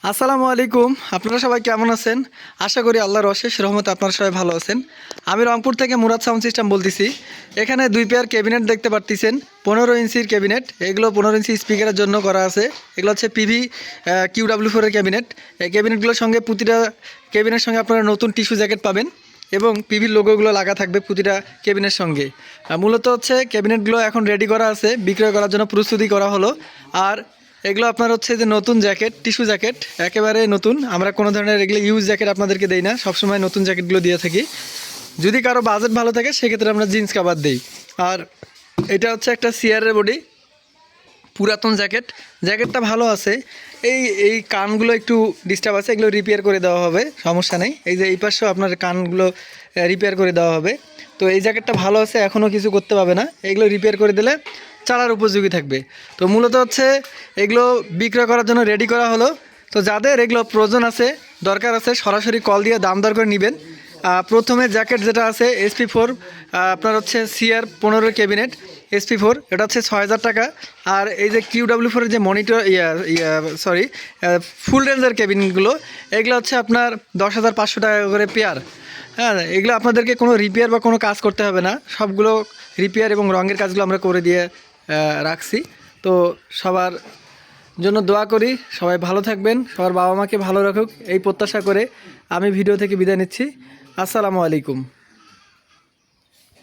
আসসালামু আলাইকুম। আপনারা সবাই কেমন আছেন? আশা করি আল্লাহর অশেষ রহমতে আপনারা সবাই ভালো আছেন। আমি রংপুর থেকে মুরাদ সাউন্ড সিস্টেম বলতেছি। এখানে 2 পেয়ার ক্যাবিনেট দেখতে পারতেছেন, 15 ইঞ্চির ক্যাবিনেট। এগুলো 15 ইঞ্চি স্পিকারের জন্য করা আছে। এগুলো হচ্ছে পিভি QW4 এর ক্যাবিনেট। এই ক্যাবিনেটগুলোর সঙ্গে প্রতিটা ক্যাবিনের সঙ্গে আপনারা নতুন টিস্যু জ্যাকেট পাবেন এবং পিভির লোগোগুলো লাগা থাকবে প্রতিটা কেবিনের সঙ্গে। মূলত হচ্ছে ক্যাবিনেটগুলো এখন রেডি করা আছে, বিক্রয় করার জন্য প্রস্তুতি করা হলো। আর এগুলো আপনার হচ্ছে যে নতুন জ্যাকেট, টিস্যু জ্যাকেট, একেবারে নতুন। আমরা কোনো ধরনের এগুলো ইউজ জ্যাকেট আপনাদেরকে দেই না, সবসময় নতুন জ্যাকেটগুলো দিয়ে থাকি। যদি কারো বাজেট ভালো থাকে সেক্ষেত্রে আমরা জিন্স কাভার দিই। আর এটা হচ্ছে একটা সিআরের বডি, পুরাতন জ্যাকেট। জ্যাকেটটা ভালো আছে। এই এই কানগুলো একটু ডিস্টার্ব আছে, এগুলো রিপেয়ার করে দেওয়া হবে, সমস্যা নেই। এই যে এই পাশেও আপনার কানগুলো রিপেয়ার করে দেওয়া হবে। তো এই জ্যাকেটটা ভালো আছে, এখনও কিছু করতে পারবে না। এগুলো রিপেয়ার করে দিলে চালার উপযোগী থাকবে। তো মূলত হচ্ছে এগুলো বিক্রয় করার জন্য রেডি করা হলো। তো যাদের এগুলো প্রয়োজন আছে, দরকার আছে, সরাসরি কল দিয়ে দাম দর করে নেবেন। প্রথমে জ্যাকেট যেটা আছে SP4, আপনার হচ্ছে CR15 ক্যাবিনেট SP4, এটা হচ্ছে 6000 টাকা। আর এই যে QW4 এর যে মনিটর ফুল রেঞ্জের ক্যাবিনগুলো, এগুলো হচ্ছে আপনার 10,500 টাকা করে পেয়ার। হ্যাঁ, এগুলো আপনাদেরকে কোনো রিপেয়ার বা কোনো কাজ করতে হবে না, সবগুলো রিপেয়ার এবং রঙের কাজগুলো আমরা করে দিয়ে রাখছি। তো সবার জন্য দোয়া করি, সবাই ভালো থাকবেন, সবার বাবা মাকে ভালো রাখুক এই প্রত্যাশা করে আমি ভিডিও থেকে বিদায় নিচ্ছি। আসসালামু আলাইকুম।